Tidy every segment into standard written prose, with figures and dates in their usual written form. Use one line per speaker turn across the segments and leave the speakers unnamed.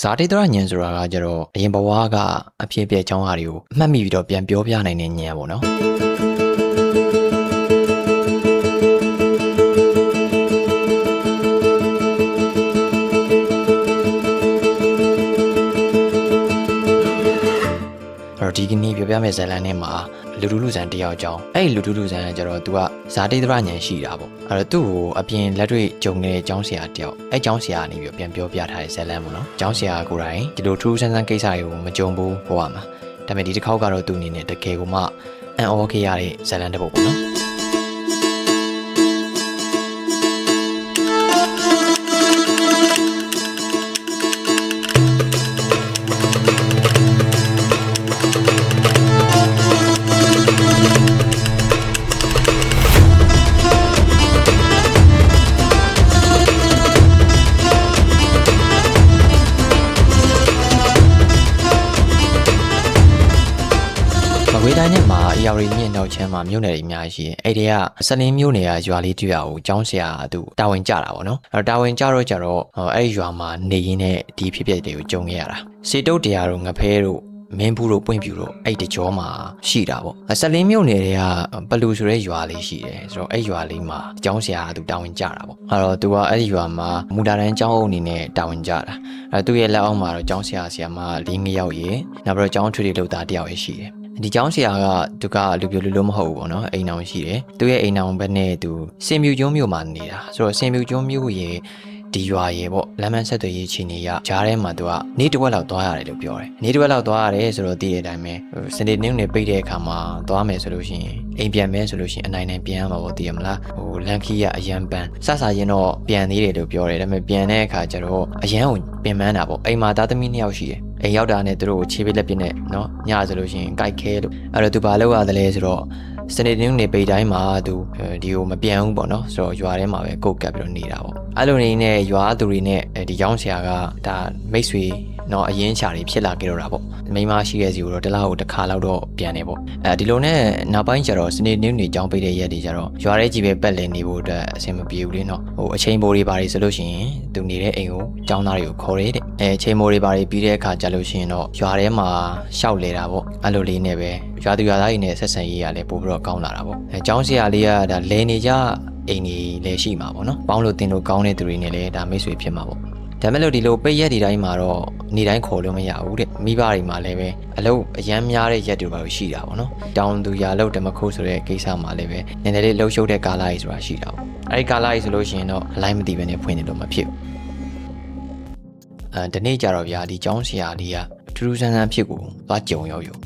ဇာတိတရဉာဏ်ဆိုတာကကြတော့အရင်ဘဝကအဖြစ်အပျက်အကြောင်းအရာတွေကိုအမှတ်မိပြီးတော့ပြန်ပြောပြနိုင်တဲ့ဉာဏ်ပေါ့နော်ဒီကနေ့ပြောပြမယ့်ဇာတ်လမ်းထဲမှာလူလူဇန်တယောက်အကြောင်းအဲ့လူလူဇန်ကကျတော့ तू ကဇာတိတရဉာဏ်ရှိတာပေါ့အဲ့တော့သူ့ကိုအပြင်လက်တွေ့ကြုံနေတဲ့ကျောင်းဆရာတယောက်အဲ့ကျောင်းဆရာကနေပြီးပြန်ပြောပြထားတဲ့ဇာတ်လမ်းပေါ့နော်ကျောင်းဆရာကိုယ်တိုင်ဒီလိုထူးဆန်းဆန်းကိစ္စတွေကိုမကြုံဘူးဘဝမှာဒါပေမဲ့ဒီတစ်ခေါက်ကတော့သူ့အနေနဲ့တကယ်ကိုမှအံ့ဩခဲ့ရတဲ့ဇာတ်လမ်းတစ်ပုဒ်ပေါ့နော်ဝေးတိုင်းနဲ့မှာအရာရီမြင့်နောက်ချမ်းမှာမြို့နယ်တွေအများကြီးရှိတယ်။အဲ့ဒီကစလင်းမြို့နယ်ကရွာလေးတွေ့ရအောင်ကျောင်းဆရာသူတာဝန်ကျတာပေါ့နော်။အဲ့တော့တာဝန်ကျတော့အဲ့ဒီရွာမှာနေရင်းနဲ့ဒီဖြစ်ပျက်တွေကိုကြုံခဲ့ရတာ။စေတုတ်တရားတို့ငဖဲတို့မင်းဘူးတို့ပွင့်ပြူတို့အဲ့ဒီကြောမှာရှိတာပေါ့။စလင်းမြို့နယ်တွေကပလူဆိုတဲ့ရွာလေးရှိတယ်။ဆိုတော့အဲ့ရွာလေးမှာကျောင်းဆရာသူတာဝန်ကျတာပေါ့။အဲ့တော့သူကအဲ့ဒီရွာမှာမူတာတန်းကျောင်းအုပ်အနေနဲ့တာဝန်ကျတာ။အဲ့သူ့ရဲ့လက်အောက်မှာတော့ကျောင်းဆရာမ၄ယောက်ရေနောက်ပြီးတော့ကျောင်းထွေတွေလုပ်သားတယောက်ရေရှိတယ်။ဒီကျောင်းဆရာကသူကလူပြိုလူလို့မဟုတ်ဘူးပေါ့နော်အိမ်အောင်ရှိတယ်သူရဲ့အိမ်အောင်ဘက်နဲ့သူစင်မြူကျွန်းမြို့မှာနေတာဆိုတော့စင်မြူကျွန်းမြို့ရဲ့ဒီရွာရဲ့ပေါ့လမ်းမဆက်သွယ်ရေးခြေနေရဂျားထဲမှာသူကနေတစ်ဝက်လောက်သွားရတယ်လို့ပြောတယ်နေတစ်ဝက်လောက်သွားရတယ်ဆိုတော့သိတဲ့အတိုင်းပဲစနေနေ့နဲ့ပိတ်တဲ့အခါမှာသွားမယ်ဆိုလို့ရှိရင်အိမ်ပြန်မယ်ဆိုလို့ရှိရင်အနိုင်ပြန်ရမှာပေါ့သိရမလားလန်ခီးကအရန်ပန်းစဆာရင်တော့ပြန်သေးတယ်လို့ပြောတယ်ဒါပေမဲ့ပြန်တဲ့အခါကျတော့အရန်ကိုပင်ပန်းတာပေါ့အိမ်မှာသားသမီး2ယောက်ရှိတယ်အိမ်ရောက်တာနဲ့သူတို့ကိုခြေပိလက်ပြနဲ့နော်ညဆိုလို့ရှိရင်ကြိုက်ခဲလို့အဲ့တော့သူဘာလုပ်ရသလဲဆိုတော့စနေနေ့နေပိတ်တိုင်းမှာသူဒီကိုမပြန်ဘူးပေါ့နော်ဆိုတော့ရွာထဲမှာပဲကုတ်ကပ်ပြီးတော့နေတာပေါ့အဲ့လိုနေနဲ့ရွာသူတွေနဲ့ဒီကျောင်းဆရာကဒါမိတ်ဆွေနော်အရင်ချာတွေဖြစ်လာကြတော့တာပေါ့မိန်းမရှိရဲ့စီကိုတော့တလားကိုတစ်ခါလောက်တော့ပြန်နေပေါ့ဒီလိုနဲ့နောက်ပိုင်းကျတော့စနေနေ့နေကျောင်းပိတ်တဲ့ရက်တွေကျတော့ရွာထဲကြီးပဲပက်လည်နေဖို့အတွက်အဆင်မပြေဘူးလေနော်အချိန်ပိုတွေပါတွေဆိုလို့ရှိရင်သူနေတဲ့အိမ်ကိုကျောင်းသားတွေကိုခေါ်ရဲတဲ့အချိန်ပိုတွေပါတွေပြီးတဲ့အခါကျလို့ရှိရင်တော့ရွာထဲမှာရှောက်လေတာပေါ့အဲ့လိုလေးနဲ့ပဲရွာသူရွာသားတွေနဲ့ဆက်ဆံရေးရလဲပို့ပြီးတော့ကောင်းလာတာပေါ့ကျောင်းဆရာလေးကဒါလဲနေကြအိမ်ကြီးလည်းရှိမှာပေါ့နော်ပေါင်းလို့တင်လို့ကောင်းတဲ့သူတွေနဲ့လည်းဒါမိတ်ဆွေဖြစ်မှာပေါ့ဒါမဲ့လို့ဒီလိုပိတ်ရက်ဒီတိုင်းမှာတော့နေတိုင်းခေါ်လို့မရဘူးတဲ့မိဘတွေမှာလည်းပဲအလုပ်အရန်များတဲ့ရက်တွေပါလို့ရှိတာပေါ့နော်တောင်သူရာလုပ်ဓမ္မခိုးဆိုတဲ့ကိစ္စမှာလည်းပဲနည်းနည်းလေးလှုပ်ရှုပ်တဲ့ကာလကြီးဆိုတာရှိတာပေါ့အဲဒီကာလကြီးဆိုလို့ရှိရင်တော့အလိုက်မသိပဲနဲ့ဖွင့်နေလို့မဖြစ်ဘူးဒီနေ့ကြတော့ဗျာဒီကျောင်းဆရာလေးကထူးထူးဆန်းဆန်းဖြစ်ကိုသွားကြုံရောက်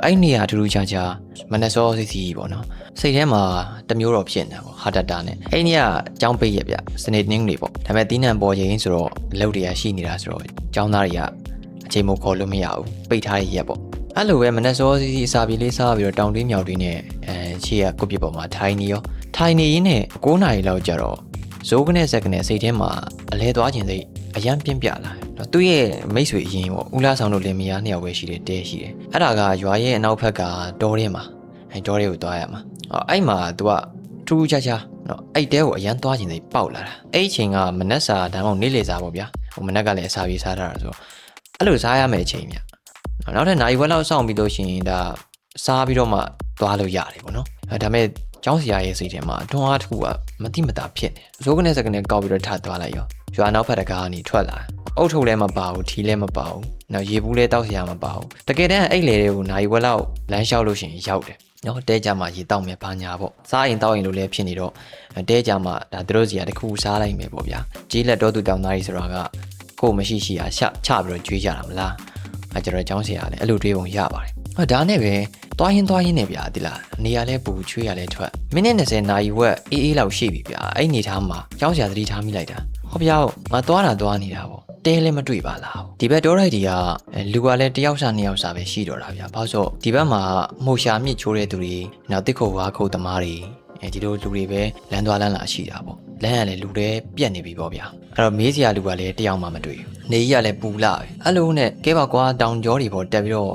အဲ့နေရာထူးထူးခြားခြားမနက်စောစီစီပေါ့နော်စိတ်ထဲမှာတမျိုးတော့ဖြစ်နေတာပေါ့ဟာတတာနဲ့အဲ့နေရာကျောင်းပိတ်ရဗျစနေနေ့နေပေါ့ဒါပေမဲ့တီးနှံပေါ်ချိန်ဆိုတော့အလုပ်တွေကရှိနေတာဆိုတော့ကျောင်းသားတွေကအချိန်မခေါ်လို့မရဘူးပိတ်ထားရရက်ပေါ့အဲ့လိုပဲမနက်စောစီစီအစာပြေးလေးစားပြီးတော့တောင်တင်းမြောက်တင်းနဲ့ခြေရကုတ်ပြပေါ်မှာထိုင်နေရင်းနဲ့9 နာရီလောက်ကျတော့ဇိုးကနေစက်ကနေစိတ်ထဲမှာအလဲသွားခြင်းစိတ်အရန်ပြင်းပြလာတယ်သူ့ရဲ့မိတ်ဆွေအရင်ပေါ့ဦးလာဆောင်တို့လင်မယား2ယောက်ပဲရှိတယ်တဲရှိတယ်အဲ့ဒါကရွာရဲ့အနောက်ဘက်ကတောထဲမှာတောထဲကိုသွားရမှာအဲ့မှာသူကထူးခြားခြားနော်အဲ့တဲကိုအရန်သွားခြင်းစိတ်ပေါက်လာတာအဲ့အချိန်ကမနက်စာဒါမှမဟုတ်နေ့လယ်စာပေါ့ဗျာမနက်ကလည်းအစာပြေးစားထားတာဆိုတော့အဲ့လိုစားရမယ့်အချိန်ဗျနောက်ထပ်နိုင်ဝက်လောက်စောင့်ပြီးလို့ရှိရင်ဒါစားပြီးတော့မှသွားလို့ရတယ်ပေါ့နော်ဒါပေမဲ့ကျောင်းဆရာရဲ့စိတ်ထဲမှာတွန်းအားတစ်ခုကမတိမတာဖြစ်နေဇိုးကနေစကနေကောက်ပြီးတော့ထသွားလိုက်ရောရွာနောက်ဖက်တကားကနေထွက်လာအုတ်ထုပ်လည်းမပါဘူးထီးလည်းမပါဘူးနောက်ရေဘူးလည်းတောက်ဆရာမပါဘူးတကယ်တမ်းအဲ့လေတွေကိုနိုင်ဝက်လောက်လမ်းလျှောက်လို့ရှိရင်ရောက်တယ်နော်တဲကြမှာရေတောက်မယ်ဘာညာပေါ့စားရင်တောက်ရင်လို့လည်းဖြစ်နေတော့တဲကြမှာဒါသူတို့စီကတခုစားလိုက်မယ်ပေါ့ဗျာကြီးလက်တော်သူတောင်သားကြီးဆိုတာကကိုယ်မရှိရှိချပြီးတော့ကြွေးကြတာမလားကျွန်တော်ကျောင်းဆရာလည်းအဲ့လိုတွေးပုံရပါတယ်ဒါနဲ့ပဲသွားရင်းနဲ့ဗျာဒီလားနေရလဲပူချွေးရလဲထွက်မိနစ်20နာရီဝက်အေးလောက်ရှိပြီဗျာအဲ့နေထားမှာကျောင်းဆရာသတိထားမိလိုက်တာဟောဗျာငါသွားနေတာပေါ့တဲလည်းမတွေ့ပါလားဒီဘက်တောလိုက်တီကလူကလည်း1ယောက်စာ2ယောက်စာပဲရှိတော့တာဗျာဘာလို့ဒီဘက်မှာမှုရှာမြစ်ချိုးတဲ့သူတွေနောက်တစ်ခုဝါခုတ်သမားတွေဒီလိုလူတွေပဲလမ်းသွားလမ်းလာရှိတာပေါ့လမ်းကလည်းလူတွေပြက်နေပြီပေါ့ဗျာအဲ့တော့မေးစရာလူကလည်း1ယောက်မှမတွေ့ဘူး နေကြီးကလည်းပူလာပဲအဲ့လိုနဲ့ကဲပါကွာတောင်ကျောတွေပေါ်တက်ပြီးတော့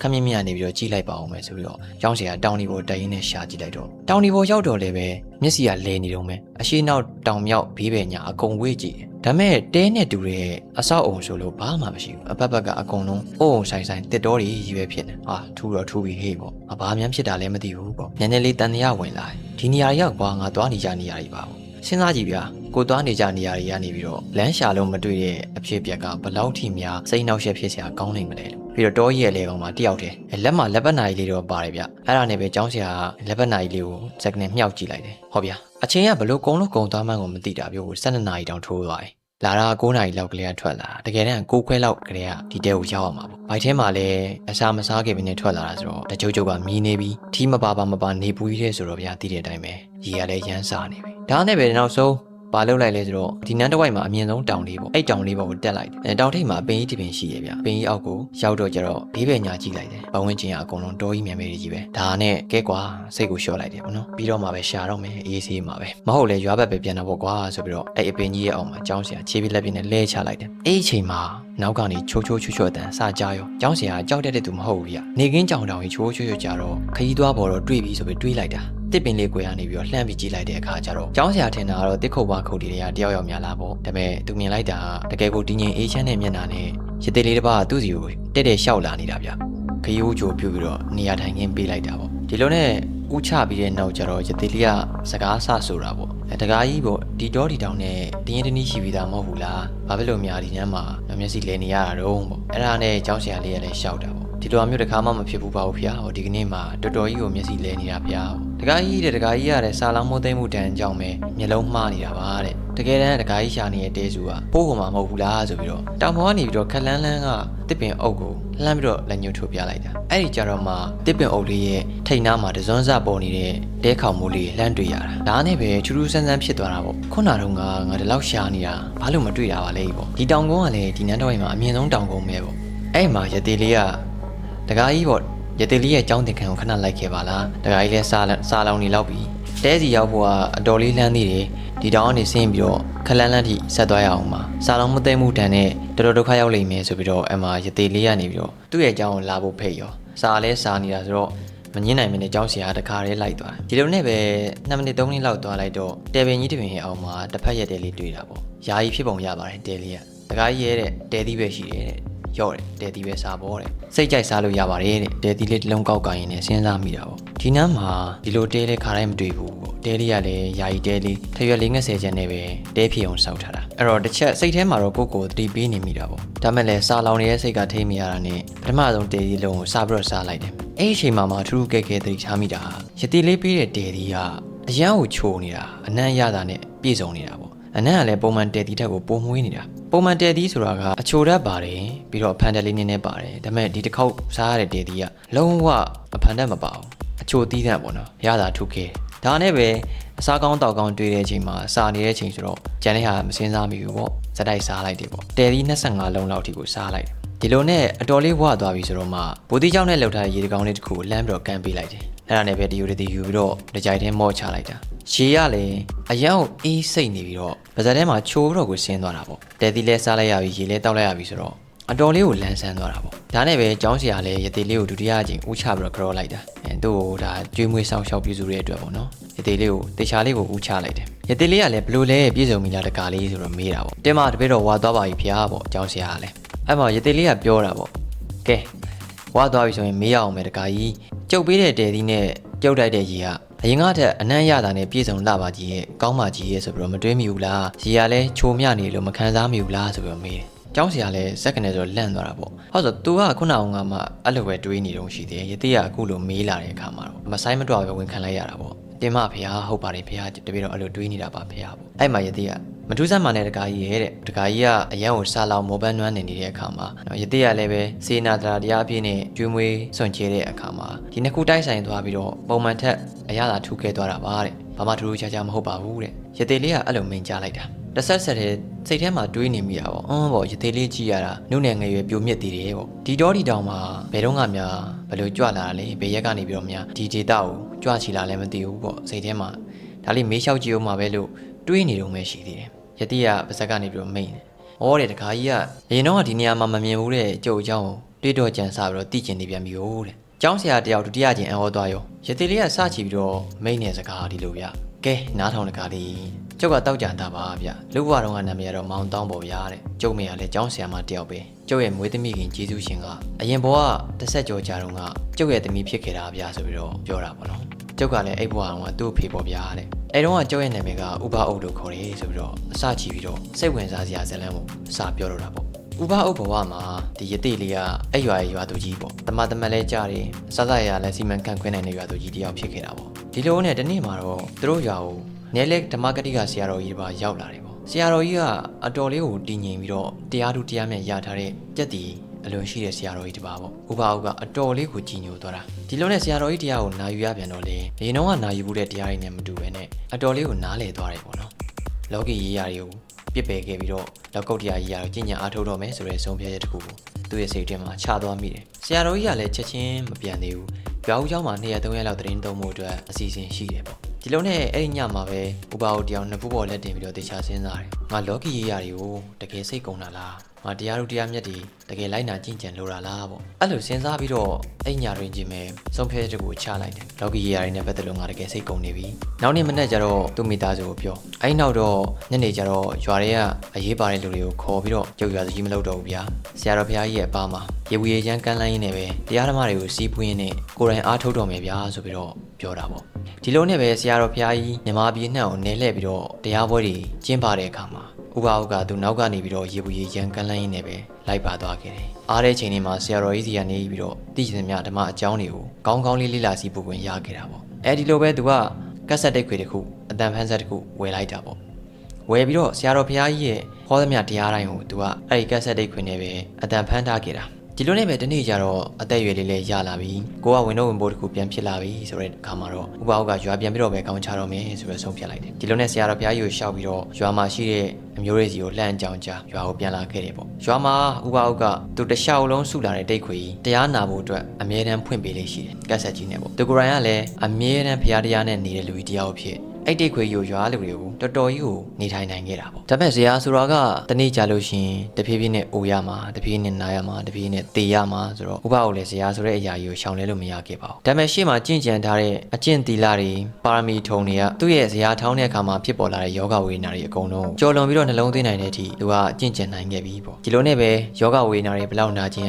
ခမင်းမြနေပြီးတော့ကြည့်လိုက်ပါအောင်မယ်ဆိုပြီးတော့ကျောင်းဆရာတောင်ဒီပေါ်တက်ရင်းနဲ့ရှာကြည့်လိုက်တော့တောင်ဒီပေါ်ရောက်တော့လည်းပဲမျက်စိကလဲနေတော့မယ်အရှိနောက်တောင်မြောက်ဘေးပဲညာအကုန်ဝေးကြည့်ဒါမဲ့တဲနဲ့တူတဲ့အဆောက်အုံဆိုလို့ဘာမှမရှိဘူးအပတ်ကအကုန်လုံးအုံဆိုင်တစ်တော်တွေကြီးပဲဖြစ်နေဟာထူတော့ထူပြီးဟေးပေါ့ဘာမှဖြစ်တာလည်းမသိဘူးပေါ့နည်းနည်းလေးတန်တရားဝင်လာဒီနေရာရောက်ကွာငါသွားနေကြနေရာတွေပါပေါ့စဉ်းစားကြည့်ဗျာကိုသွားနေကြနေရာတွေကနေပြီးတော့လမ်းရှာလို့မတွေ့တဲ့အဖြစ်အပျက်ကဘလောက်ထိများစိတ်နှောက်ယှက်ဖြစ်စရာကောင်းနိုင်မလဲလို့ပြီးတော့တောကြီးရဲ့လေကောင်မှာတယောက်တည်းလက်မှာလက်ပတ်နာကြီးလေးတော့ပါတယ်ဗျအဲ့ဒါနဲ့ပဲကျောင်းဆရာလက်ပတ်နာကြီးလေးကိုစက်ကနေမြှောက်ကြည့်လိုက်တယ်ဟောဗျာအချင်းကဘလို့ကုန်းလို့ကုန်းသွားမှန်းကိုမသိတာပြောကို12နာရီတောင်ထိုးသွားတယ်လာတာ9နာရီလောက်ကလေးကထွက်လာတကယ်တမ်း9ခွဲလောက်ကလေးကဒီတဲကိုရောက်အောင်ပါပေါ့ဘိုက်ထဲမှာလည်းအစာမစားခင်ပဲနဲ့ထွက်လာတာဆိုတော့တချို့ကမြည်နေပြီးထီးမပါနေပူကြီးတဲ့ဆိုတော့ဗျာသိတဲ့အတိုင်းပဲရေကလည်းရမ်းစားနေပြီဒါနဲ့ပဲနောက်ဆုံးဘာလုပ်လိုက်လဲဆိုတော့ဒီနန်းတစ်ဝိုက်မှာအမြင့်ဆုံးတောင်လေးပေါ့အဲ့တောင်လေးပေါ်ကိုတက်လိုက်တယ်တောင်ထိပ်မှာပင်ကြီးတစ်ပင်ရှိရဗျပင်ကြီးအောက်ကိုရောက်တော့ကျတော့ဘေးပဲညာကြည့်လိုက်တယ်ပဝန်းကျင်ကအကုန်လုံးတောကြီးမြန်မဲကြီးပဲဒါနဲ့ကဲကွာစိတ်ကိုလျှော့လိုက်တယ်ပေါ့နော်ပြီးတော့မှပဲရှာတော့မယ်အေးဆေးမှာပဲမဟုတ်လေရွာဘက်ပဲပြန်တော့ပေါ့ကွာဆိုပြီးတော့အဲ့အပင်ကြီးရဲ့အောက်မှာကျောင်းဆရာခြေပြလက်ပြနဲ့လဲချလိုက်တယ်အဲ့အချိန်မှာနောက်ကနေချိုးချွတ်အတန်စကြရောကျောင်းဆရာကြောက်တဲ့သူမဟုတ်ဘူးဗျနေကင်းကြောင်တောင်ကြီးချိုးချွတ်ကြတော့ခရီးသွားပေါ်တော့တွေ့ပြီဆိုပြီးတွေးလိုက်တာတစ်ပင်လေးကိုရနေပြီးတော့လှမ်းပြီးကြည့်လိုက်တဲ့အခါကျတော့ကျောင်းဆရာထင်တာကတော့တစ်ခုတ်ဝါခုတ်တွေကတယောက်ယောက်များလာပေါ့ဒါပေမဲ့သူမြင်လိုက်တာတကယ်ကိုတင်းငင်အေးချမ်းတဲ့မျက်နှာနဲ့ရသေးလေးတစ်ပါးသူ့စီကိုတဲ့လျှောက်လာနေတာဗျခရီးဦးကြိုပြုတ်ပြီးတော့နေရာထိုင်ခင်းပေးလိုက်တာပေါ့ဒီလိုနဲ့ဥချပြီးတဲ့နောက်ကျတော့ရသေးလေးကစကားဆဆိုတာပေါ့တကားကြီးပေါ့ဒီတောဒီတောင်နဲ့တင်းရင်တနည်းရှိပြီးသားမဟုတ်ဘူးလားဘာဖြစ်လို့များဒီညမှာမျက်စိလဲနေရတာတော့ပေါ့အဲ့ဒါနဲ့ကျောင်းဆရာလေးကလည်းရှောက်တာပေါ့ဒီလိုမျိုးတစ်ခါမှမဖြစ်ဘူးပါဘူးဗျာဟိုဒီကနေ့မှာတော်တော်ကြီးကိုမျက်စိလဲနေတာဗျာတကားကြီးရတယ်စာလောင်းမိုးသိမ့်မှုတန်းကြောင့်ပဲမျက်လုံးမှားနေတာပါတဲ့တကယ်တမ်းတကားကြီးရှာနေတဲ့တဲစုကပိုးကောင်မှမဟုတ်ဘူးလားဆိုပြီးတော့တောင်ပေါ်ကနေပြီးတော့ခက်လန်းကတစ်ပင်အုပ်ကိုလှမ်းပြီးတော့လက်ညှိုးထိုးပြလိုက်တာအဲ့ဒီကြတော့မှတစ်ပင်အုပ်လေးရဲ့ထိတ်နားမှာတစွန်းစပေါ်နေတဲ့တဲခေါင်မိုးလေးလှမ်းတွေ့ရတာဒါနဲ့ပဲချူဆန်းဖြစ်သွားတာပေါ့ခုနတုန်းကငါဒီလောက်ရှာနေတာဘာလို့မတွေ့တာပါလဲပေါ့ဒီတောင်ကုန်းကလည်းဒီနန်းတော်အိမ်မှာအမြင့်ဆုံးတောင်ကုန်းပဲပေါ့အဲ့မှာရသေးလေးကတကားကြီးပေါ့ရသေးလေးရဲ့ကျောင်းသင်ခန်းကိုခဏလိုက်ခဲ့ပါလားတကားကြီးလည်းစားလောင်နေလောက်ပြီတဲစီရောက်ဖို့ကအတော်လေးလှမ်းသေးတယ်ဒီတောင်ကနေဆင်းပြီးတော့ခလန်းလန်းထိဆက်သွားရအောင်ပါစားလောင်မသိမှုတန်နဲ့တော်တော်ဒုက္ခရောက်လိမ့်မယ်ဆိုပြီးတော့အမှရသေးလေးကနေပြီးတော့သူ့ရဲ့ကျောင်းကိုလာဖို့ဖိတ်ရောစားလဲစားနေတာဆိုတော့မငင်းနိုင်မနဲ့ကျောင်းဆရာတခါတည်းလိုက်သွားတယ်ဒီလိုနဲ့ပဲ2မိနစ်3မိနစ်လောက်သွားလိုက်တော့တဲပင်ကြီးတစ်ပင်ရဲ့အောက်မှာတစ်ဖက်ရက်တဲလေးတွေ့တာပေါ့ယာယီဖြစ်ပုံရပါတယ်တဲလေးကတခါကြီးရဲ့တဲ့တဲသီးပဲရှိတယ်တဲ့ရော့တယ်တဲသီးပဲစားပေါ်တဲ့စိတ်ကြိုက်စားလို့ရပါတယ်တဲ့တဲသီးလေးတစ်လုံးကောက်ကိုင်းနေစဉ်းစားမိတာပေါ့ဒီနန်းမှာဒီလိုတဲလေးခါတိုင်းမတွေ့ဘူးပေါ့တဲလေးကလည်းယာယီတဲလေးထရွက်လေး50ကျန်နဲ့ပဲတဲဖြေအောင်စောက်ထားတာအဲ့တော့တစ်ချက်စိတ်ထဲမှာတော့ကိုတတိပေးနေမိတာပေါ့ဒါမဲ့လည်းစားလောင်နေတဲ့စိတ်ကထိမရတာနဲ့ပထမဆုံးတဲသီးလုံးကိုစားပြီးတော့စားလိုက်တယ်အဲ့ဒီအချိန်မှာထူးထူးကဲကဲတတိချမိတာရတိလေးပေးတဲ့တဲသီးကအရန်ကိုချိုနေတာအနံ့ရတာနဲ့ပြည့်စုံနေတာပေါ့အနံ့ကလည်းပုံမှန်တဲသီးတက်ကိုပုံမွေးနေတာပုံမှန်တဲသီးဆိုတာကအချိုတတ်ပါတယ်ပြီးတော့အဖန်တက်လေးနည်းနည်းပါတယ်ဒါပေမဲ့ဒီတစ်ခေါက်စားရတဲ့တဲသီးကလုံးဝအဖန်တက်မပါဘူးအချိုသီးတဲ့ပေါ့နော်ရတာထူးခဲဒါနဲ့ပဲအစားကောင်းတောက်ကောင်းတွေ့တဲ့အချိန်မှာစားနေတဲ့အချိန်ဆိုတော့ကျန်တဲ့ဟာမစင်းစားမိဘူးပေါ့စက်တိုက်စားလိုက်တယ်ပေါ့တဲသီး25လုံးလောက်ထိကိုစားလိုက်တယ်ဒီလိုနဲ့အတော်လေးဝသွားပြီဆိုတော့မှဗိုလ်တီကျောင်းနဲ့လှုပ်ထားတဲ့ရေတကောင်လေးတစ်ခုကိုလမ်းပြီးတော့ကန်ပေးလိုက်တယ်အဲ့ဒါနဲ့ပဲဒီယူပြီးတော့တကြိုက်ထဲမော့ချလိုက်တာရေကလည်းအယောင်အေးစိတ်နေပြီးတော့ပါဇက်ထဲမှာချိုးပြီးတော့ကိုဆင်းသွားတာပေါ့တဲသီးလဲစားလိုက်ရပြီရေလဲတောက်လိုက်ရပြီဆိုတော့အတော်လေးကိုလန်းဆန်းသွားတာပေါ့ဒါနဲ့ပဲကျောင်းဆရာလည်းရသေးလေးကိုဒုတိယအကြိမ်ဦးချပြီးတော့ကြောလိုက်တာသူ့ကိုဒါကျွေးမွေးဆောင်ရှောက်ပြစုတဲ့အတွက်ပေါ့နော်ရသေးလေးကိုတေချာလေးကိုဦးချလိုက်တယ်ရသေးလေးကလည်းဘလို့လဲပြည့်စုံပြီလားတကားလေးဆိုတော့မေးတာပေါ့တင်းမတပည့်တော်ဝါသွားပါပြီဖေပေါ့ကျောင်းဆရာကလည်းအဲ့မှာရသေးလေးကပြောတာပေါ့ကဲဝါသွားပြီဆိုရင်မေးရအောင်မယ်တကားကြီးကျုပ်ပေးတဲ့တဲသီးနဲ့ကျုပ်တိုက်တဲ့ရေကအရင်ကထက်အနံ့ရတာနဲ့ပြည့်စုံလာပါကြီးရဲ့ကောင်းပါကြီးရဲ့ဆိုပြီးတော့မတွေးမိဘူးလားရေကလည်းချိုမြနေလို့မခံစားမိဘူးလားဆိုပြီးတော့မေးတယ်ကျောင်းဆရာလည်းစက်ကနေဆိုလန့်သွားတာပေါ့ဟုတ်ဆိုသူကခုနကမှအဲ့လိုပဲတွေးနေတော့ရှိသေးတယ်ရတိကအခုလိုမေးလာတဲ့အခါမှာတော့မဆိုင်မတော့ပဲဝင်ခံလိုက်ရတာပေါ့တင်မဖေဟာဟုတ်ပါတယ်ဖေဟာတပည့်တော့အဲ့လိုတွေးနေတာပါဖေဟာပေါ့အဲ့မှာရတိကမထူးဆန်းမှနဲ့တကာကြီးရဲ့တဲ့တကာကြီးကအရန်ကိုစားလောင်မောပန်းနွမ်းနေနေတဲ့အခါမှာရတိကလည်းပဲစေနာတရားတရားအပြည့်နဲ့ကျွေးမွေးစွန့်ချဲတဲ့အခါမှာဒီနှစ်ခုတိုက်ဆိုင်သွားပြီးတော့ပုံမှန်ထက်အရသာထူးခဲသွားတာပါတဲ့ဘာမှထူးထူးခြားခြားမဟုတ်ပါဘူးတဲ့ရတိလေးကအဲ့လိုမိန်ကြားလိုက်တာတဆက်တဲ့စိတ်ထဲမှာတွေးနေမိတာပေါ့ပေါ့ရသေးလေးကြည့်ရတာနုနယ်ငယ်ရွယ်ပြိုမြစ်သေးတယ်ပေါ့ဒီတော့ဒီတောင်မှာဘယ်တော့မှများဘယ်လိုကြွလာတာလဲဘယ်ရက်ကနေပြီးတော့များဒီဒေတာကိုကြွချီလာလဲမသိဘူးပေါ့စိတ်ထဲမှာဒါလေးမေးလျှောက်ကြည့်အောင်မှာပဲလို့တွေးနေတော့မှရှိသေးတယ်ရတိကပါဇက်ကနေပြီးတော့မိန်တယ် ဩတဲ့တခါကြီးကအရင်တော့ဒီနေရာမှာမမြင်ဘူးတဲ့ကျုပ်အကြောင်းတွေးတော့ကြံစားပြီးတော့သိကျင်နေပြန်ပြီဟုတ်တဲ့ကျောင်းဆရာတယောက်ဒုတိယကျင်အဟောသွားရောရသေးလေးကစချီပြီးတော့မိန်နေစကားဒီလိုဗျကဲနားထောင်တကားလေးကျုပ်ကတောက်ကြံတာပါဗျလူဘွားတော်ကနာမည်ကတော့မောင်တောင်းပေါ်ဗျာတဲ့ကျုပ်မေကလည်းကျောင်းဆရာမတယောက်ပဲကျုပ်ရဲ့မွေးသမီးခင်ကျေးဇူးရှင်ကအရင်ဘဝတစ်ဆက်ကြောကြာတော့ကကျုပ်ရဲ့သမီးဖြစ်ခဲ့တာဗျာဆိုပြီးတော့ပြောတာပေါ့နော်ကျုပ်ကလည်းအဲ့ဘဝကသူ့ဖေပေါ်ဗျာတဲ့အဲ့တော့ကကျုပ်ရဲ့နာမည်ကဥပအုပ်လို့ခေါ်တယ်ဆိုပြီးတော့အစချီပြီးတော့စိတ်ဝင်စားစရာဇလန်းကိုအစပြောတော့တာပေါ့ဥပအုပ်ဘဝမှာဒီရတိလေးကအဲ့ရွာသူကြီးပေါ့တမတ်လဲကြားတယ်စစရလည်းစီမံခန့်ခွဲနိုင်တဲ့ရွာသူကြီးတယောက်ဖြစ်ခဲ့တာပေါ့ဒီလိုနဲ့တနေ့မှာတော့သူတို့ရွာကိုနဲလက်ဓမ္မဂတိကဆရာတော်ကြီးပါရောက်လာတယ်ပေါ့ဆရာတော်ကြီးကအတော်လေးကိုတည်ငြိမ်ပြီးတော့တရားသူတရားမြတ်ရထားတဲ့ကြက်တီအလွန်ရှိတဲ့ဆရာတော်ကြီးတပါပေါ့ဥပအုပ်ကအတော်လေးကိုကြည်ညိုသွားတာဒီလိုနဲ့ဆရာတော်ကြီးတရားကိုနာယူရပြန်တော့လေဒီတော့ကနာယူဖို့တဲ့တရားတွေနဲ့မတူပဲနဲ့အတော်လေးကိုနားလည်သွားတယ်ပေါ့နော်လောကီရေးရာတွေကိုပြစ်ပယ်ခဲ့ပြီးတော့လောက်ကုတ်တရားကြီးရတော့ကျင့်ကြံအားထုတ်တော့မယ်ဆိုတဲ့ဆုံးဖြတ်ချက်တစ်ခုကိုသူ့ရဲ့စိတ်ထဲမှာချသွားမိတယ်ဆရာတော်ကြီးကလည်းချက်ချင်းမပြန်သေးဘူးရွာဦးเจ้าမှာ2ရက်3ရက်လောက်သတင်းသုံးဖို့အတွက်အစီအစဉ်ရှိတယ်ပေါ့ဒီလိုနဲ့အဲ့ဒီညမှာပဲဥပအုပ်တယောက်နှစ်ဖူးပေါ်လက်တင်ပြီးတော့တေချာစဉ်းစားတယ်ငါလောကီရေးရာတွေကိုတကယ်စိတ်ကုန်တာလားငါတရားတို့တရားမြတ်တွေတကယ်လိုက်နာကျင့်ကြံလိုတာလားပေါ့အဲ့လိုစဉ်းစားပြီးတော့အဲ့ညတွင်ချင်းပဲဆုံးဖြတ်ချက်ကိုချလိုက်တယ်လောကီရေးရာတွေနဲ့ပတ်သက်လို့ငါတကယ်စိတ်ကုန်နေပြီနောက်နေ့မနေ့ကျတော့သူ့မိသားစုကိုပြောအဲ့နောက်တော့ညနေကျတော့ရွာတွေကအရေးပါတဲ့လူတွေကိုခေါ်ပြီးတော့ကြုတ်ရွာသူကြီးမလုပ်တော့ဘူးဗျာဆရာတော်ဘုရားကြီးရဲ့အပါမှာရေဝေချမ်းကမ်းလိုင်းရင်းနဲ့ပဲတရားဓမ္မတွေကိုစီးပွေးရင်းနဲ့ကိုယ်တိုင်အားထုတ်တော်မယ်ဗျာဆိုပြီးတော့ပြောတာပေါ့ဒီလိုနဲ့ပဲဆရာတော်ဘုရားကြီးမြန်မာပြည်နှံ့ကိုနယ်လှည့်ပြီးတော့တရားပွဲတွေကျင်းပတဲ့အခါမှာဥပအုပ်ကသူနောက်ကနေပြီးတော့ရေပူရေချမ်းကမ်းလိုင်းရင်းနဲ့ပဲလိုက်ပါသွားခဲ့တယ်အားတဲ့ချိန်လေးမှာဆရာတော်ကြီးစီကနေပြီးတော့သိကျင်မြဓမ္မအကြောင်းတွေကိုကောင်းကောင်းလေးလေ့လာစီးဖို့ဝင်ရခဲ့တာပေါ့အဲဒီလိုပဲသူကကက်ဆက်တိတ်ခွေတစ်ခုအတန်ဖန်းဆက်တစ်ခုဝယ်လိုက်တာပေါ့ဝယ်ပြီးတော့ဆရာတော်ဘုရားကြီးရဲ့ဟောသမျှတရားတိုင်းကိုသူကအဲ့ဒီကက်ဆက်တိတ်ခွေနဲ့ပဲအတန်ဖန်းထားခဲ့တာဒီလိုနဲ့ပဲဒီနေ့ကျတော့အသက်အရွယ်လေးလည်းရလာပြီကိုကဝင်တော့ဝင်ဖို့တစ်ခုပြန်ဖြစ်လာပြီဆိုတဲ့အခါမှာတော့ဥပအုပ်ကရွာပြန်ပြီးတော့ပဲကောင်းချတော့မယ်ဆိုပြီးဆုံးဖြတ်လိုက်တယ်ဒီလိုနဲ့ဆရာတော်ဘုရားကြီးကိုရှောက်ပြီးတော့ရွာမှာရှိတဲ့အမျိုးတွေစီကိုလှမ်းကြောင်ကြားရွာကိုပြန်လာခဲ့တယ်ပေါ့ရွာမှာဥပအုပ်ကသူတခြားလုံးစုလာတဲ့တိတ်ခွေကြီးတရားနာဖို့အတွက်အမြဲတမ်းဖွင့်ပေးလေးရှိတယ်ကက်ဆက်ကြီးနဲ့ပေါ့သူကိုယ်တိုင်ကလည်းအမြဲတမ်းဘုရားတရားနဲ့နေတဲ့လူကြီးတယောက်ဖြစ်အဲ့တိတ်ခွေကြီးကိုရွာလူတွေကိုတော်တော်ကြီးကိုနေထိုင်နိုင်ခဲ့တာပေါ့ဒါပေမဲ့ဇေယျဆိုတာကတနေ့ကြာလို့ရှိရင်တဖြည်းဖြည်းနဲ့အိုရမှာတဖြည်းဖြည်းနဲ့နားရမှာတဖြည်းဖြည်းနဲ့သေရမှာဆိုတော့ဥပအုပ်လည်းဇေယျဆိုတဲ့အရာကြီးကိုရှောင်လဲလို့မရခဲ့ပါဘူးဒါပေမဲ့ရှေ့မှာကြင့်ကြံထားတဲ့အကျင့်သီလတွေပါရမီထုံတွေကသူ့ရဲ့ဇေယျထောင်းတဲ့အခါမှာဖြစ်ပေါ်လာတဲ့ယောဂဝေဒနာတွေအကုန်လုံးကြော်လွန်ပြီးတော့နှလုံးသွင်းနိုင်တဲ့အထိသူကကြင့်ကြံနိုင်ခဲ့ပြီပေါ့ဒီလိုနဲ့ပဲယောဂဝေဒနာတွေဘယ်လောက်နာကျင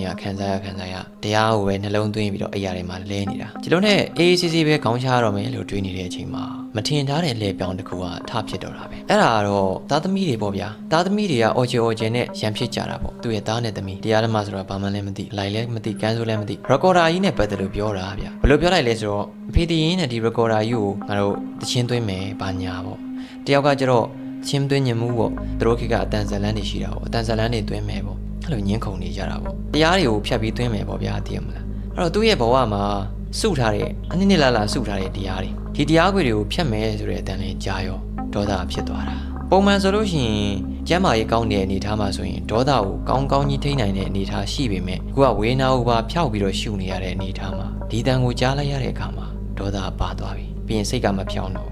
်ရခံစားရတရားကိုပဲနှလုံးသွင်းပြီးတော့အရာတွေမှာလဲနေတာဒီလိုနဲ့အေးအေးဆေးဆေးပဲခေါင်းချရတော့မယ်လို့တွေးနေတဲ့အချိန်မှာမထင်ထားတဲ့လေပြောင်းတစ်ခုကထဖြစ်တော့တာပဲအဲ့ဒါကတော့သားသမီးတွေပေါ့ဗျာသားသမီးတွေကအော်ဂျင်နဲ့ရံဖြစ်ကြတာပေါ့သူ့ရဲ့သားနဲ့သမီးတရားဓမ္မဆိုတော့ဘာမှလည်းမသိလိုက်လည်းမသိကန်းဆိုလည်းမသိရကော်ဒါကြီးနဲ့ပတ်သက်လို့ပြောတာဗျာဘယ်လိုပြောလိုက်လဲဆိုတော့အဖေတီးရင်းနဲ့ဒီရကော်ဒါကြီးကိုငါတို့တချင်းသွင်းမယ်ဘာညာပေါ့တယောက်ကကျတော့ချင်းသွင်းညင်မှုပေါ့သူတို့ခေတ်ကအတန်ဇလန်းတွေရှိတာပေါ့အတန်ဇလန်းတွေသွင်းမယ်ပေါ့အဲ့လိုညင်းခုန်နေကြတာပေါ့တရားတွေကိုဖြတ်ပြီးသွင်းမယ်ပေါ့ဗျာသိရမလားအဲ့တော့သူ့ရဲ့ဘဝမှာစုထားတဲ့အနည်းနည်းလာစုထားတဲ့တရားတွေဒီတရားခွေတွေကိုဖြတ်မယ်ဆိုတဲ့အတန်လေးကြားရောဒေါသဖြစ်သွားတာပုံမှန်ဆိုလို့ရှိရင်ကျမ်းမာရေးကောင်းတဲ့အနေအထားမှာဆိုရင်ဒေါသကိုကောင်းကောင်းကြီးထိန်းနိုင်တဲ့အနေအထားရှိပေမဲ့ခုကဝေနာကိုပါဖျောက်ပြီးတော့ရှုနေရတဲ့အနေအထားမှာဒီတန်ကိုကြားလိုက်ရတဲ့အခါမှာဒေါသပါသွားပြီပြီးရင်စိတ်ကမဖြောင်းတော့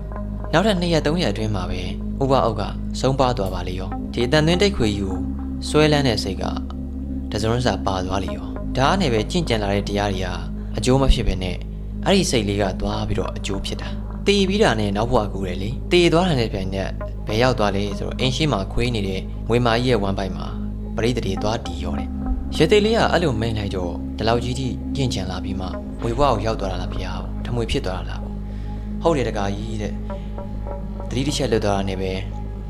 နောက်ထပ်2ရက်3ရက်အတွင်းမှာပဲဥပအုပ်ကဆုံးပါသွားပါလေရောဒီအတန်သွင်းတိတ်ခွေကြီးကိုဆွဲလန်းတဲ့စိတ်ကတစုံစာပါသွားလေရောဒါနဲ့ပဲကြင့်ကြံလာတဲ့တရားတွေဟာအကျိုးမဖြစ်ဘဲနဲ့အဲ့ဒီစိတ်လေးကသွားပြီးတော့အကျိုးဖြစ်တာတည်ပြီးတာနဲ့နောက်ဘဝကူတယ်လေတည်သွားတာနဲ့ပြန်တဲ့ဘယ်ရောက်သွားလဲဆိုတော့အင်းရှိမှာခွေးနေတဲ့ငွေမာကြီးရဲ့ဝမ်းပိုက်မှာပရိသတ်တွေသွားတီရောတယ်ရသေးလေးကအဲ့လိုမိန်လိုက်တော့ဒီလောက်ကြီးထိကြင့်ကြံလာပြီးမှငွေဘဝကိုရောက်သွားတာလားဗျာထမွေဖြစ်သွားတာလားဟုတ်တယ်တကားကြီးတဲ့တတိတစ်ချက်လွတ်သွားတာနဲ့ပဲ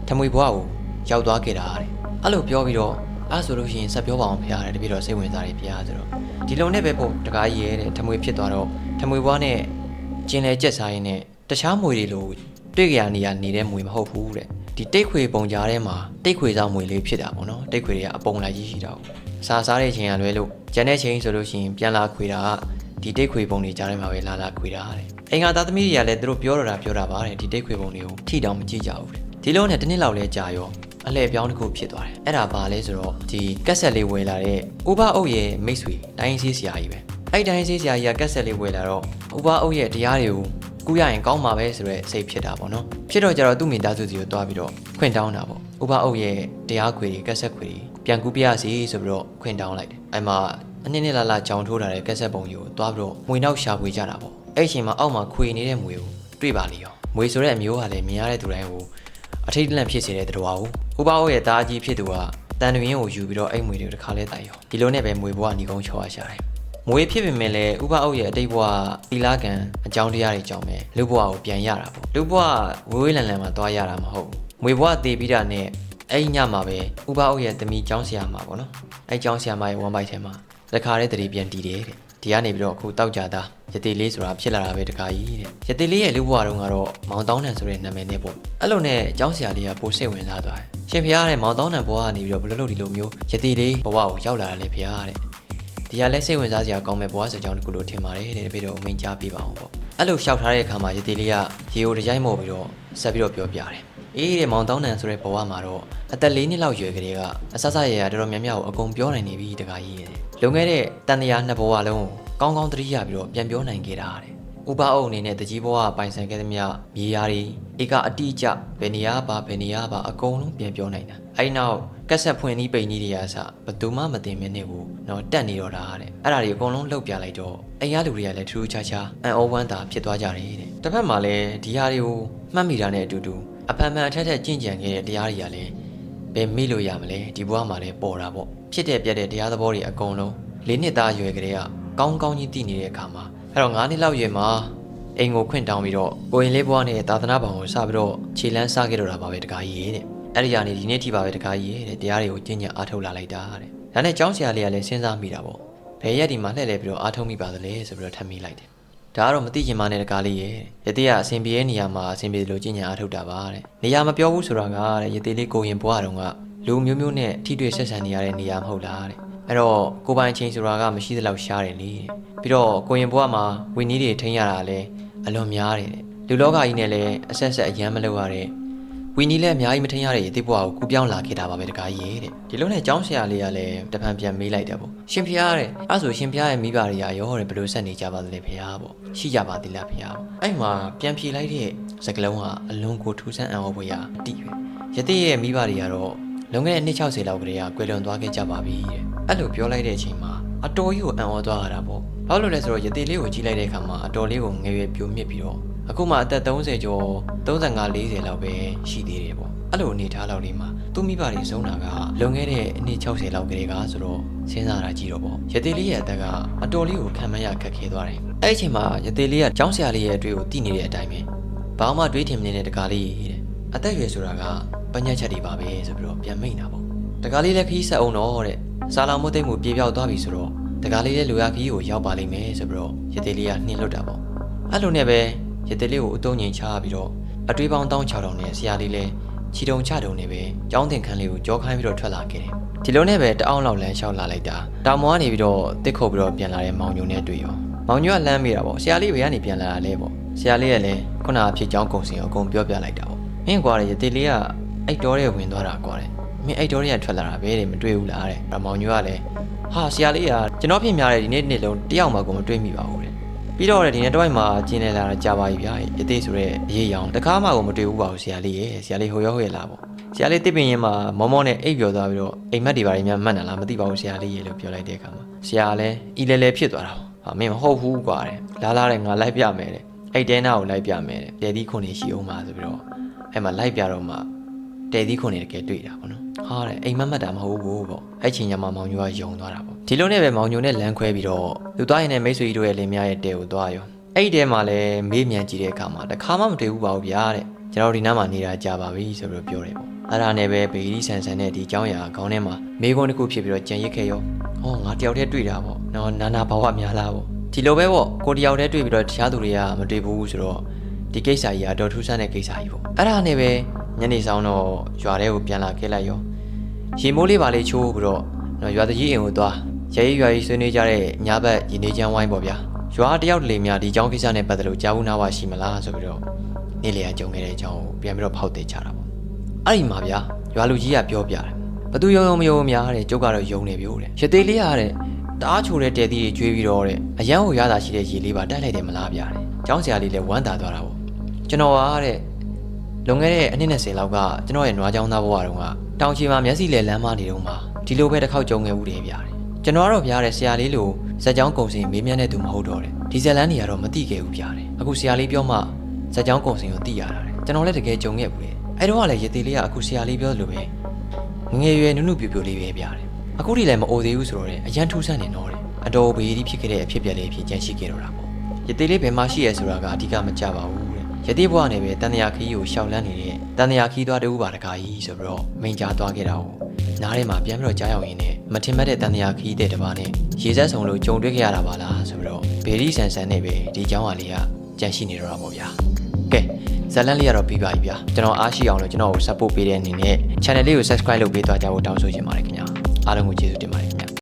ထမွေဘဝကိုရောက်သွားခဲ့တာတဲ့အဲ့လိုပြောပြီးတော့အဲ့ဆိုလို့ရှိရင်ဆက်ပြောပါအောင်ဖျားတယ်တပြည့်တော့စိတ်ဝင်စားတယ်ဖျားဆိုတော့ဒီလုံနဲ့ပဲပေါ့တကားကြီးရဲ့တဲ့ထမွေဖြစ်သွားတော့ထမွေဘွားနဲ့ကျင်လဲကြက်စားရင်းနဲ့တခြားမွေတွေလိုတွေ့ကြရနေတဲ့မွေမဟုတ်ဘူးတဲ့ဒီတိတ်ခွေပုံကြားထဲမှာတိတ်ခွေဆောင်မွေလေးဖြစ်တာပေါ့နော်တိတ်ခွေတွေကအပုံလိုက်ကြီးရှိတာကိုစားတဲ့ချိန်ကလွဲလို့ကျန်တဲ့ချိန်ဆိုလို့ရှိရင်ပြန်လာခွေတာဒီတိတ်ခွေပုံတွေကြားထဲမှာပဲလာခွေတာတဲ့အိမ်ကသားသမီးတွေကလည်းသူတို့ပြောတာပါတဲ့ဒီတိတ်ခွေပုံတွေကိုထိတောင်မကြည့်ကြဘူးတဲ့ဒီလုံးနဲ့တစ်နှစ်လောက်လဲကြာရောအလှည့်ပြောင်းတစ်ခုဖြစ်သွားတယ်အဲ့ဒါဘာလဲဆိုတော့ဒီကက်ဆက်လေးဝယ်လာတဲ့ဥပအုပ်ရဲ့မိတ်ဆွေတိုင်းစီဆရာကြီးပဲအဲ့တိုင်းစီဆရာကြီးကကက်ဆက်လေးဝယ်လာတော့ဥပအုပ်ရဲ့တရားတွေကို ကူးရရင်ကောင်းမှာပဲဆိုတော့စိတ်ဖြစ်တာပေါ့နော်ဖြစ်တော့ကြတော့သူ့မိသားစုစီကိုတွားပြီးတော့ခွင့်တောင်းတာပေါ့ဥပအုပ်ရဲ့တရားခွေတွေကက်ဆက်ခွေတွေပြန်ကူးပြရစီဆိုပြီးတော့ခွင့်တောင်းလိုက်တယ်အဲ့မှာအနည်းနဲ့လာကြောင်ထိုးထားတဲ့ကက်ဆက်ပုံကြီးကိုတွားပြီးတော့မွေနောက်ရှာဖွေကြတာပေါ့အဲ့အချိန်မှာအောက်မှာခွေနေတဲ့မွေကိုတွေ့ပါလိမ့်ရောမွေဆိုတဲ့အမျိုးကလည်းမြင်ရတဲ့သူတိုင်းကိုအထိတ်တလန့်ဖြစ်စေတဲ့တော်ကိုဥပအုပ်ရဲ့သားကြီးဖြစ်သူကတန်တွင်ကိုယူပြီးတော့အဲ့မွေတွေကိုတစ်ခါလဲတိုင်ရောဒီလိုနဲ့ပဲမွေဘွားညီကုန်းချောရရှာတယ်မွေဖြစ်ပေမဲ့လည်းဥပအုပ်ရဲ့အတိတ်ဘဝသီလကံအကြောင်းတရားတွေကြောင့်ပဲလူဘဝကိုပြန်ရတာပေါ့လူဘဝဝေးဝေးလန်လန်မှာသွားရတာမဟုတ်ဘူးမွေဘဝတည်ပြီးတာနဲ့အဲ့ညမှာပဲဥပအုပ်ရဲ့သမီးကျောင်းဆရာမှာပေါ့နော်အဲ့ကျောင်းဆရာမရဲ့ဝမ်ပိုက်ထဲမှာတခါတည်းတတိပြန်တည်တယ်တဲ့ဒီကနေပြီးတော့အခုတောက်ကြတာရတေလေးဆိုတာဖြစ်လာတာပဲတခါကြီးတဲ့ရတေလေးရဲ့လူဘဝတုန်းကတော့မောင်တောင်းတန်ဆိုတဲ့နာမည်နဲ့ပေါ့အဲ့လိုနဲ့ကျောင်းဆရာလေးကပိုစိတ်ဝင်စားသွားတယ်ရှင်ဖျားတဲ့မောင်တောင်းတန်ဘဝကနေပြီးတော့ဘယ်လိုလုပ်ဒီလိုမျိုးရတေလေးဘဝကိုရောက်လာတာလေဖျားတဲ့ဒီကလည်းစိတ်ဝင်စားစရာကောင်းမဲ့ဘဝစကြောင်းတစ်ခုလို့ထင်ပါတယ်တဲ့ပြီးတော့အမိန့်ကြားပြပါအောင်ပေါ့အဲ့လိုလျှောက်ထားတဲ့အခါမှာရတေလေးကရေကိုတကြိုက်မို့ပြီးတော့ဆက်ပြီးတော့ပြောပြတယ်အေးတဲ့မောင်တောင်းတန်ဆိုတဲ့ဘဝမှာတော့အသက်၄နှစ်လောက်ရွယ်ကလေးကအဆဆရရတော်တော်များများကိုအကုန်ပြောနိုင်နေပြီတခါကြီးတဲ့လွန်ခဲ့တဲ့တန်တရားနှစ်ဘဝလုံးကောင်းကောင်းသတိရပြီးတော့ပြန်ပြောနိုင်ခဲ့တာတဲ့ဥပအုပ်အနေနဲ့တကြီးဘဝပိုင်ဆိုင်ခဲ့သမျှမြေယာတွေဧကအတိအကျဘယ်နေရာပါဘယ်နေရာပါအကုန်လုံးပြန်ပြောနိုင်တာအဲ့နောက်ကက်ဆက်ဖွင့်ပြီးပိန်ကြီးတွေအစဘယ်သူမှမသိမနေဘူးတော့တက်နေတော့တာတဲ့အဲ့ဒါတွေအကုန်လုံးလှုပ်ပြလိုက်တော့အိမ်ရလူတွေကလည်းထူးထူးခြားခြားအန်အောဝမ်းသာဖြစ်သွားကြတယ်တဲ့တစ်ဖက်မှာလည်းဒီဟာတွေကိုမှတ်မိတာနဲ့အတူတူအဖန်ဖန်အထက်ထက်ကြင့်ကြံခဲ့တဲ့တရားတွေကလည်းဘယ်မေ့လို့ရမလဲဒီဘဝမှာလည်းပေါ်တာပေါ့ဖြစ်တဲ့ပြက်တဲ့တရားသဘောတွေအကုန်လုံး၄နှစ်သားရွယ်ကလေးကကောင်းကောင်းကြီးတည်နေတဲ့အခါမှာအဲ့တော့9နှစ်လောက်ရွယ်မှာအိမ်ကိုခွင့်တောင်းပြီးတော့ကိုရင်လေးဘွားနဲ့သာသနာ့ဘောင်ကိုစပြီးတော့ခြေလန်းစားခဲ့တော့တာပါပဲတခါကြီးတဲ့အဲ့ဒီကနေဒီနေ့ထိပါပဲတခါကြီးတဲ့တရားတွေကိုကျင့်ကြံအားထုတ်လာလိုက်တာတဲ့ဒါနဲ့ကျောင်းဆရာလေးကလည်းစဉ်းစားမိတာပေါ့ဘယ်ရက်ဒီမှာလှည့်လဲပြီးတော့အားထုတ်မိပါသလဲဆိုပြီးတော့ထပ်မိလိုက်တယ်ဒါကတော့မသိချင်မှနဲ့တကားလေးရဲ့ရသေးကအဆင်ပြေတဲ့နေရာမှာအဆင်ပြေလို့ကျင့်ကြံအားထုတ်တာပါတဲ့နေရာမပြောဘူးဆိုတာကတဲ့ရသေးလေးကိုရင်ဘွားတော်ကလူမျိုးမျိုးနဲ့ထိတွေ့ဆက်ဆံနေရတဲ့နေရာမဟုတ်လားတဲ့အဲ့တော့ကိုပိုင်ချင်းဆိုတာကမရှိသလောက်ရှားတယ်လေပြီးတော့ကိုရင်ဘွားမှာဝင်းကြီးတွေထိန်းရတာလည်းအလွန်များတယ်လူလောကကြီးနဲ့လည်းအဆက်ဆက်အယမ်းမလုပ်ရတဲ့ဝင်းကြီးလည်းအများကြီးမထိန်းရတဲ့ရသေးဘွားကိုကူပြောင်းလာခဲ့တာပါပဲတကားကြီးတဲ့ဒီလိုနဲ့ကျောင်းဆရာလေးကလည်းတပံပြန်မေးလိုက်တယ်ပေါ့ရှင်ဖျားတဲ့အဲ့ဆိုရှင်ဖျားရဲ့မိဘတွေကရောတဲ့ဘယ်လိုဆက်နေကြပါသလဲဖျားပေါ့ရှိကြပါသေးလားဖျားအဲ့မှာပြန်ဖြေလိုက်တဲ့စကလုံးကအလွန်ကိုထူးဆန်းအံ့ဩဖွယ်ရာအတိပဲရသေးရဲ့မိဘတွေကတော့လွန်ခဲ့တဲ့260လောက်ကလေးကကွယ်လွန်သွားခဲ့ကြပါပြီတဲ့အဲ့လိုပြောလိုက်တဲ့အချိန်မှာအတော်ကြီးကိုအံ့ဩသွားရတာပေါ့ဘာလို့လဲဆိုတော့ရသေးလေးကိုကြည့်လိုက်တဲ့အခါမှာအတော်လေးကိုငယ်ရွယ်ပြိုမြစ်ပြီးတော့အခုမှအသက်30ကျော်35 40လောက်ပဲရှိသေးတယ်ပေါ့အဲ့လိုအနေထားလောက်လေးမှာသူ့မိဘတွေဆုံးတာကလွန်ခဲ့တဲ့အနှစ်60လောက်ကလေးကဆိုတော့စဉ်းစားတာကြည့်တော့ပေါ့ရသေးလေးရဲ့အသက်ကအတော်လေးကိုခံမရခက်ခဲသွားတယ်အဲ့ဒီအချိန်မှာရသေးလေးကကျောင်းဆရာလေးရဲ့အတွေ့ကိုသိနေတဲ့အတိုင်းပဲဘာမှတွေးထင်မနေတဲ့တကားလေးတဲ့အသက်အရွယ်ဆိုတာကပညာချက်တွေပါပဲဆိုပြီးတော့ပြန်မိတ်တာပေါ့တကားလေးလည်းခီးဆက်အောင်တော့တဲ့စာလောင်မသိမ့်မှုပြေပြောက်သွားပြီဆိုတော့တကားလေးလည်းလူရခီးကိုရောက်ပါလိမ့်မယ်ဆိုပြီးတော့ရသေးလေးကနှင်းလွတ်တာပေါ့အဲ့လိုနဲ့ပဲရသေးလေးကိုအုံငိန်ချပြီးတော့အတွေးပေါင်း1600နဲ့ဆရာလေးလည်းခြေတုံချတုံနဲ့ပဲကျောင်းသင်ခန်းလေးကိုကြောခိုင်းပြီးတော့ထွက်လာခဲ့တယ်ဒီလိုနဲ့ပဲတအောင်လောက်လမ်းလျှောက်လာလိုက်တာတောင်မောကနေပြီးတော့တစ်ခုတ်ပြီးတော့ပြန်လာတဲ့မောင်ညုံနဲ့တွေ့ရောမောင်ညုံကလမ်းမိတာပေါ့ဆရာလေးဘယ်ကနေပြန်လာတာလဲပေါ့ဆရာလေးကလည်းခုနအဖြစ်ကျောင်းကုံစင်ကိုအကုန်ပြောပြလိုက်တာပေါ့မင်းကွာရသေးလေးကအိတ်တော်ရဲ့ဝင်သွားတာကွာတဲ့မင်းအိတ်တော်ရဲ့ထွက်လာတာပဲတဲ့မတွေ့ဘူးလားတဲ့မောင်ညုံကလည်းဟာဆရာလေးကကျွန်တော်ဖြစ်များတဲ့ဒီနေ့လုံးတယောက်မှကိုမတွေ့မိပါဘူးတဲ့ပြီးတော့ဒီနေ့တစ်ဝိုက်မှာကျင်းနေလာတာကြာပါပြီဗျာရသေးဆိုတဲ့အရေးရောင်တခါမှကိုမတွေ့ဘူးပါဘူးဆရာလေးရဲ့ဆရာလေးဟိုရောဟိုရလာပေါ့ဆရာလေးတစ်ပင်ရင်မှာမောမောနဲ့အိပ်ပျော်သွားပြီးတော့အိမ်မက်တွေပါရင်များမှတ်နာလားမသိပါဘူးဆရာလေးရေလို့ပြောလိုက်တဲ့အခါမှာဆရာလည်းအီလဲလဲဖြစ်သွားတာဟာမင်းမဟုတ်ဘူးကွာတဲ့လာတဲ့ငါလိုက်ပြမယ်တဲ့အဲ့တဲနာကိုလိုက်ပြမယ်တဲ့တဲသီးခွန်နေရှိအောင်ပါဆိုပြီးတော့အဲ့မှာလိုက်ပြတော့မှတဲသီးခွန်နေတကယ်တွေ့တာပေါ့နော်ဟာတဲ့အိမ်မက်တာမဟုတ်ဘူးပေါ့အဲ့ချိန်ညမှာမောင်ညိုကယုံသွားတာပေါ့ဒီလိုနဲ့ပဲမောင်ညိုနဲ့လမ်းခွဲပြီးတော့သူသွားရင်လည်းမိတ်ဆွေကြီးတို့ရဲ့လင်မယားရဲ့တဲကိုသွားရောအဲ့ဒီတဲမှာလည်းမေးမြန်ကြည့်တဲ့အခါမှာတခါမှမတွေ့ဘူးပါဘူးဗျာတဲ့ကျွန်တော်ဒီနားမှာနေတာကြာပါပြီဆိုပြီးတော့ပြောတယ်ပေါ့အဲ့ဒါနဲ့ပဲဘေရီဆန်ဆန်နဲ့ဒီเจ้าရာခေါင်းထဲမှာမေးခွန်းတစ်ခုဖြစ်ပြီးတော့ကြံရစ်ခဲ့ရောဟောငါတယောက်တည်းတွေ့တာပေါ့နော်နာဘာဝများလားပေါ့ဒီလိုပဲပေါ့ကိုတယောက်တည်းတွေ့ပြီးတော့တခြားသူတွေကမတွေ့ဘူးဆိုတော့ဒီကိစ္စကြီးကအတော်ထူးဆန်းတဲ့ကိစ္စကြီးပေါ့အဲ့ဒါနဲ့ပဲညနေဆောင်တော့ရွာထဲကိုပြန်လာခဲ့လိုက်ရောရေမိုးလေးပါလေးချိုးပြီးတော့ရွာတကြီးအိမ်ကိုသွားရဲရွာကြီးဆွေးနွေးကြတဲ့ညဘက်ရင်းနေချမ်းဝိုင်းပေါ့ဗျာရွာတယောက်တလေများဒီเจ้าကိစ္စနဲ့ပတ်သက်လို့ကြားဘူးနားဝရှိမလားဆိုပြီးတော့နေလေအကြုံခဲ့တဲ့အကြောင်းကိုပြန်ပြီးတော့ဖောက်သေးချတာပေါ့အဲ့ဒီမှာဗျာရွာလူကြီးကပြောပြတယ်ဘသူယုံမယုံများတဲ့ကျုပ်ကတော့ယုံနေပြီတဲ့ရသေးလေးရတဲ့တအားချိုတဲ့တဲသီးတွေကျွေးပြီးတော့တဲ့အရန်ကိုရတာရှိတဲ့ရေလေးပါတိုက်လိုက်တယ်မလားဗျာတဲ့ ကျောင်းဆရာလေးလည်းဝမ်းသာသွားတာပေါ့ကျွန်တော်ကတဲ့လွန်ခဲ့တဲ့အနှစ်20လောက်ကကျွန်တော်ရဲ့နွားကျောင်းသားဘဝတုန်းကတောင်ချီမှာမျက်စိလဲလမ်းမနေတုန်းမှာဒီလိုပဲတစ်ခေါက်ကြုံခဲ့ဦးတယ်ဗျာကျွန်တော်ကတော့ဗျာတဲ့ဆရာလေးလိုဇက်ကြောင်းကုံစင်မေးမြန်းတဲ့သူမဟုတ်တော့တယ်ဒီဇက်လန်းတွေကတော့မသိခဲ့ဘူးဗျာတဲ့အခုဆရာလေးပြောမှဇက်ကြောင်းကုံစင်ကိုသိရတာတဲ့ကျွန်တော်လည်းတကယ်ကြုံခဲ့ဘူးလေအဲ့တော့ကလည်းရေသေးလေးကအခုဆရာလေးပြောလို့ပဲငငယ်ရွယ်နုနုပြူပြူလေးပဲဗျာတဲ့အခုထိလည်းမအိုသေးဘူးဆိုတော့တဲ့အရန်ထူးဆန်းနေတော့တယ်အတော်ဘေးဒီဖြစ်ခဲ့တဲ့အဖြစ်ပြက်လေးဖြစ်ကျန်ရှိခဲ့တော့တာပေါ့ရေသေးလေးဘယ်မှာရှိရဲဆိုတာကအဓိကမကြပါဘူးတဲ့ရေသေးဘွားနေပဲတန်တရာခီးကိုရှောက်လန်းနေတဲ့တန်တရာခီးသွားတူပါတကားကြီးဆိုပြီးတော့မိန်ကြားသွားခဲ့တာကိုနားထဲမှာပြန်ပြီးတော့ကြားရောက်ရင်းနဲ့မထင်မှတ်တဲ့တန်တရာခီးတဲ့တပါးနဲ့ရေဆက်ဆောင်လို့ကြုံတွေ့ခဲ့ရတာပါလားဆိုပြီးတော့ဘေရီဆန်ဆန်နဲ့ပဲဒီเจ้าဟာလေးကကြန့်ရှိနေတော့တာပေါ့ဗျာကဲဇလန်လေးကတော့ပြီးပါပြီဗျာကျွန်တော်အားရှိအောင်လို့ကျွန်တော်ကို support ပေးတဲ့အနေနဲ့ channel လေးကို subscribe လုပ်ပေးသွားကြဖို့တောင်းဆိုချင်ပါတယ်ခင်ဗျာအားလုံးကိုကျေးဇူးတင်ပါတယ်